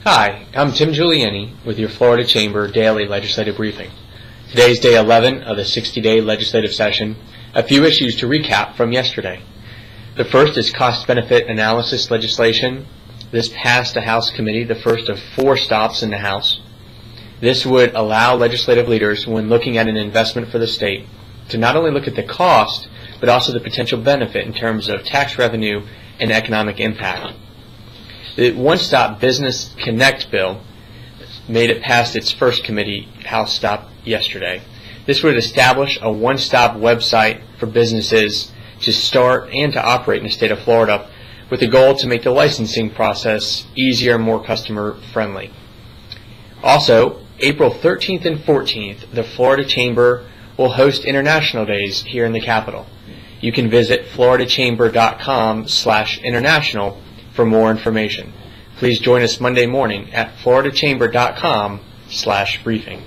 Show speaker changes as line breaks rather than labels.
Hi, I'm Tim Giuliani with your Florida Chamber Daily Legislative Briefing. Today is day 11 of the 60-day legislative session. A few issues to recap from yesterday. The first is cost-benefit analysis legislation. This passed a House committee, the first of 4 stops in the House. This would allow legislative leaders, when looking at an investment for the state, to not only look at the cost, but also the potential benefit in terms of tax revenue and economic impact. The One-Stop Business Connect bill made it past its first committee House stop yesterday. This would establish a one-stop website for businesses to start and to operate in the state of Florida, with the goal to make the licensing process easier and more customer-friendly. Also, April 13th and 14th, the Florida Chamber will host International Days here in the Capitol. You can visit floridachamber.com/international for more information. Please join us Monday morning at floridachamber.com/briefing.